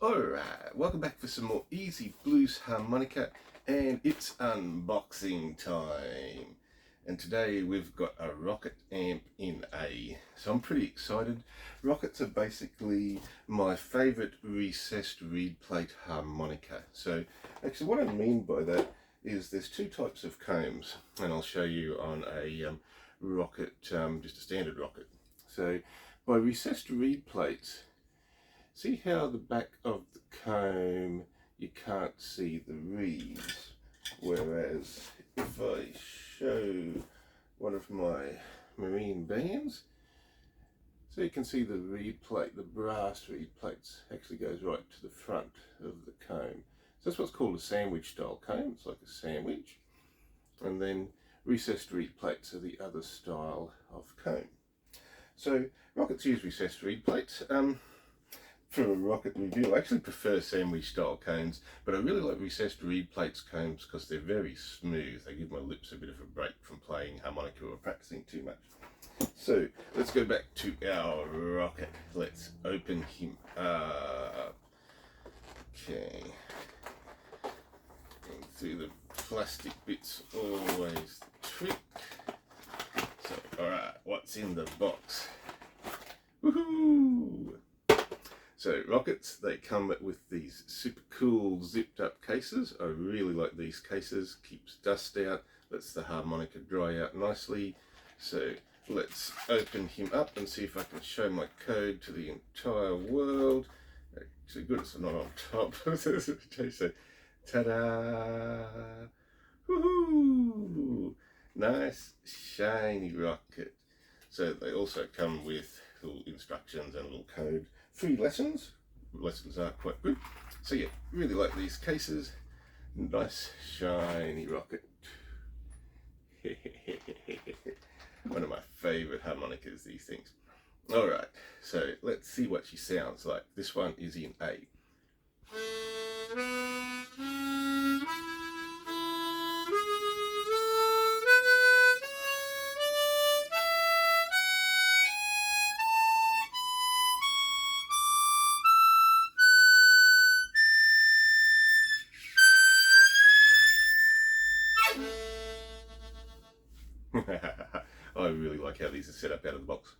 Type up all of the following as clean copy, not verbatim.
Alright, welcome back for some more easy blues harmonica, and it's unboxing time. And today we've got a Rocket amp in A. So I'm pretty excited. Rockets are basically my favourite recessed reed plate harmonica. So actually what I mean by that is there's two types of combs, and I'll show you on a Rocket, just a standard Rocket. So by recessed reed plates, see how the back of the comb, you can't see the reeds, whereas if I show one of my marine bands, so you can see the reed plate, the brass reed plates actually goes right to the front of the comb. So that's what's called a sandwich style comb. It's like a sandwich. And then recessed reed plates are the other style of comb. So Rockets use recessed reed plates. For a Rocket review, I actually prefer sandwich style combs, but I really like recessed reed plates combs because they're very smooth. They give my lips a bit of a break from playing harmonica or practicing too much. So let's go back to our Rocket. Let's open him up. Okay. Going through the plastic bits, always the trick. So, alright, what's in the box? Woohoo! So Rockets, they come with these super cool zipped up cases. I really like these cases, keeps dust out, lets the harmonica dry out nicely. So let's open him up and see if I can show my code to the entire world. Actually good it's not on top. So ta-da! Woohoo! Nice shiny Rocket. So they also come with little instructions and a little code. Free lessons. Lessons are quite good. So yeah, really like these cases. Nice shiny Rocket. One of my favourite harmonicas, these things. Alright, so let's see what she sounds like. This one is in A. I really like how these are set up out of the box.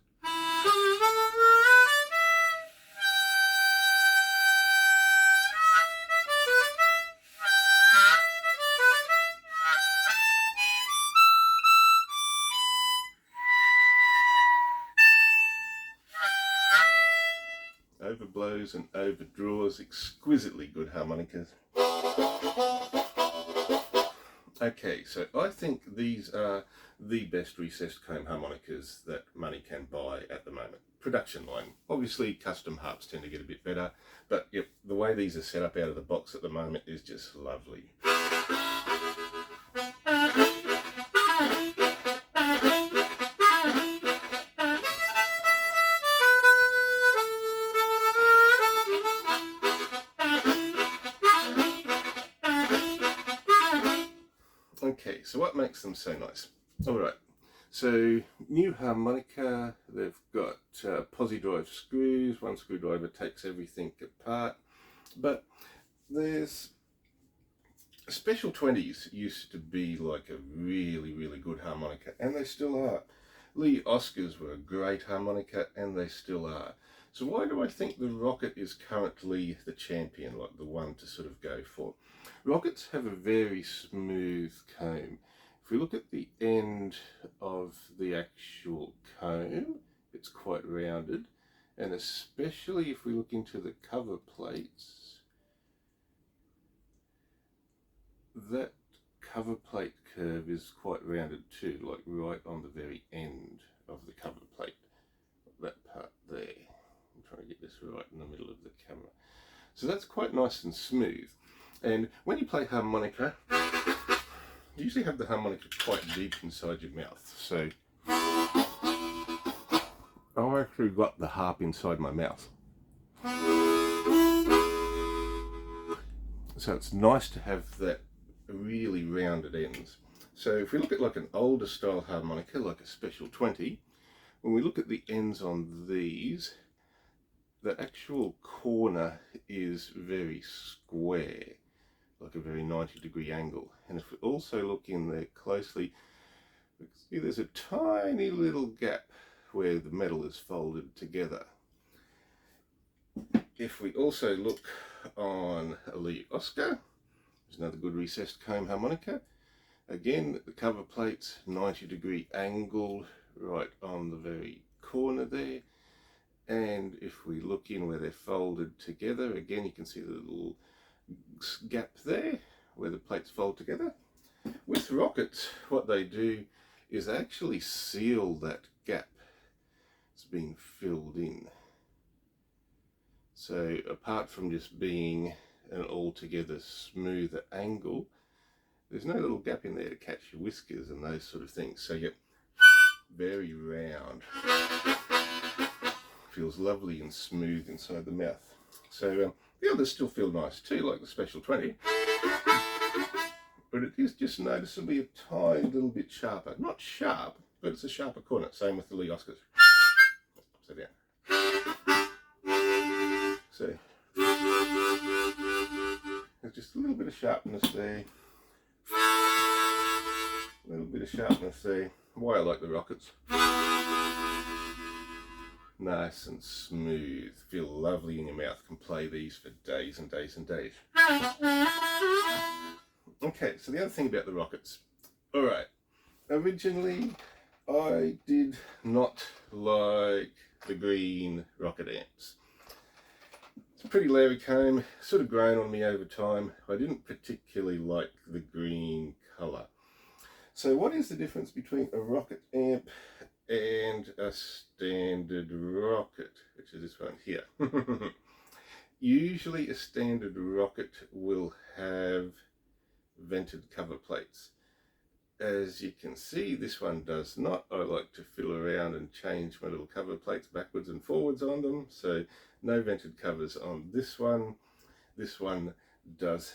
Overblows and overdraws, exquisitely good harmonicas. Okay, so I think these are the best recessed comb harmonicas that money can buy at the moment. Production line. Obviously custom harps tend to get a bit better, but yep, the way these are set up out of the box at the moment is just lovely. Okay, so what makes them so nice? Alright, so new harmonica, they've got posi drive screws, one screwdriver takes everything apart, but there's Special 20s used to be like a really good harmonica, and they still are. Lee Oscars were a great harmonica, and they still are. So why do I think the Rocket is currently the champion, like the one to sort of go for? Rockets have a very smooth comb. If we look at the end of the actual comb, it's quite rounded, and especially if we look into the cover plates, that cover plate curve is quite rounded too, like right on the very end of the cover plate, that part there. I'm trying to get this right in the middle of the camera. So that's quite nice and smooth. And when you play harmonica, you usually have the harmonica quite deep inside your mouth. So I've actually got the harp inside my mouth. So it's nice to have that really rounded ends. So if we look at like an older style harmonica, like a Special 20, when we look at the ends on these, the actual corner is very square, like a very 90-degree angle. And if we also look in there closely, we can see there's a tiny little gap where the metal is folded together. If we also look on a Lee Oscar, there's another good recessed comb harmonica. Again, the cover plate's 90-degree angle right on the very corner there. And if we look in where they're folded together, again you can see the little gap there where the plates fold together. With rockets, what they do is they actually seal that gap. It's being filled in. So apart from just being an altogether smoother angle, there's no little gap in there to catch your whiskers and those sort of things. So you get very round. Feels lovely and smooth inside the mouth. So the others still feel nice too, like the Special 20. But it is just noticeably a tiny little bit sharper. Not sharp, but it's a sharper corner. Same with the Lee Oscars. Upside down. So there's just a little bit of sharpness there. A little bit of sharpness there. Why I like the rockets. Nice and smooth. Feel lovely in your mouth. Can play these for days and days and days. Okay, so the other thing about the rockets. Alright, originally I did not like the green rocket amps. It's a pretty Larry comb, sort of grown on me over time. I didn't particularly like the green colour. So what is the difference between a rocket amp and a standard rocket, which is this one here? Usually a standard rocket will have vented cover plates. As you can see, this one does not. I like to fiddle around and change my little cover plates backwards and forwards on them, so no vented covers on this one. This one does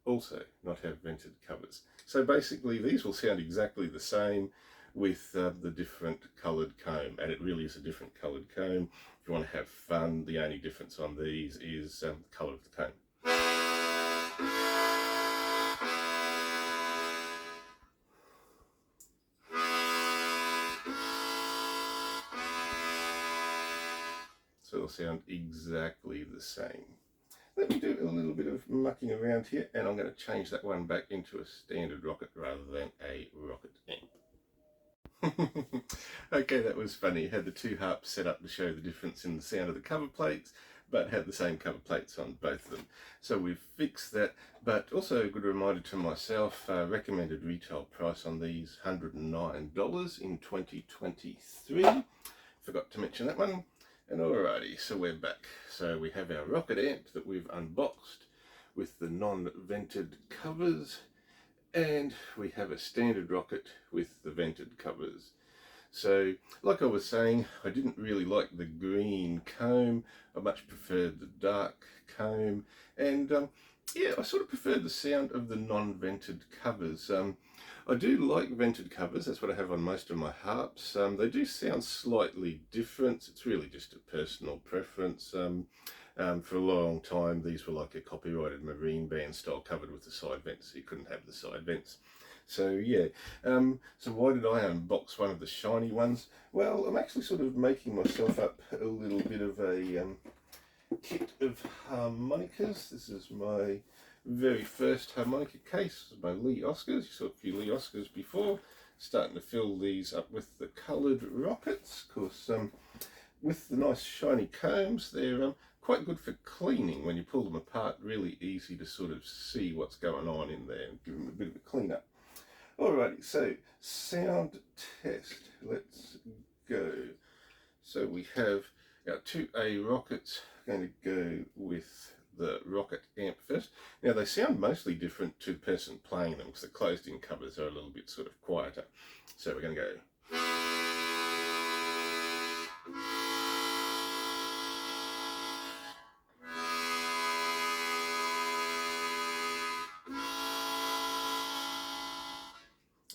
also not have vented covers. So basically these will sound exactly the same with the different coloured comb, and it really is a different coloured comb. If you want to have fun, the only difference on these is the colour of the comb. So it'll sound exactly the same. Let me do a little bit of mucking around here, and I'm going to change that one back into a standard rocket rather than a rocket amp. Okay, that was funny. Had the two harps set up to show the difference in the sound of the cover plates, but had the same cover plates on both of them. So we've fixed that, but also a good reminder to myself, recommended retail price on these $109 in 2023. Forgot to mention that one. And alrighty, so we're back. So we have our rocket amp that we've unboxed with the non-vented covers, and we have a standard rocket with the vented covers. So like I was saying, I didn't really like the green comb. I much preferred the dark comb, and yeah, I sort of preferred the sound of the non-vented covers. I do like vented covers. That's what I have on most of my harps. They do sound slightly different. It's really just a personal preference. For a long time, these were like a copyrighted marine band style covered with the side vents, so you couldn't have the side vents. So yeah, so why did I unbox one of the shiny ones? Well, I'm actually sort of making myself up a little bit of a kit of harmonicas. This is my very first harmonica case, my Lee Oscars. You saw a few Lee Oscars before. Starting to fill these up with the coloured rockets. Of course, with the nice shiny combs, they're quite good for cleaning. When you pull them apart, really easy to sort of see what's going on in there and give them a bit of a clean up. Alrighty, so sound test. Let's go. So we have our 2A rockets. I'm going to go with the rocket amp first. Now they sound mostly different to the person playing them because the closed in covers are a little bit sort of quieter. So we're going to go.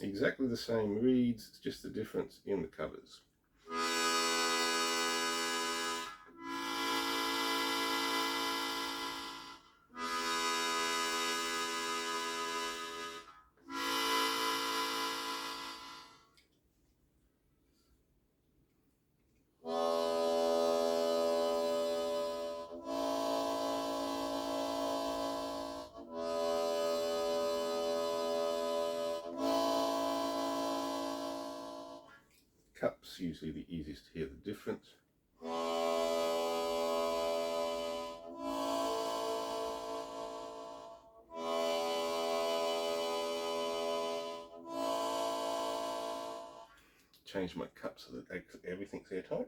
Exactly the same reeds, it's just the difference in the covers. cups, usually the easiest to hear the difference. Change my cup so that everything's airtight.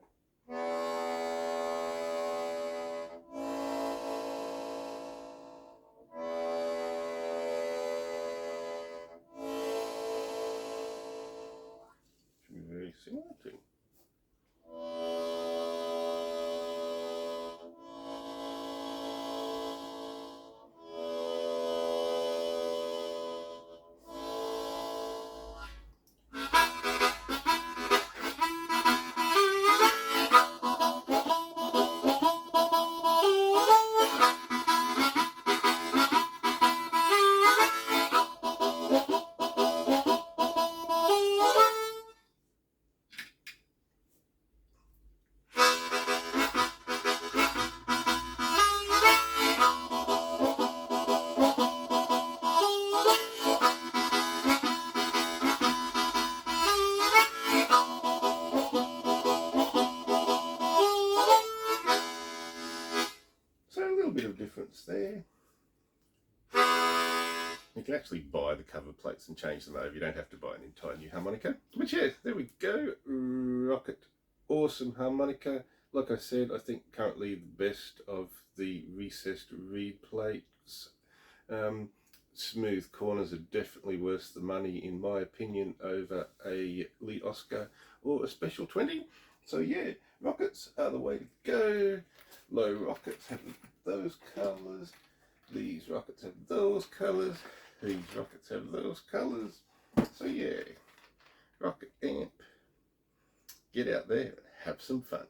Should be very similar to. So a little bit of difference there. You can actually buy the cover plates and change them over. You don't have to buy an entire new harmonica. But yeah, there we go. Rocket. Awesome harmonica. Like I said, I think currently the best of the recessed reed plates. Smooth corners are definitely worth the money, in my opinion, over a lead Oscar or a Special 20. So yeah, rockets are the way to go. Low rockets have those colours. These rockets have those colours. These rockets have those colours. So yeah, rocket amp. Get out there and have some fun.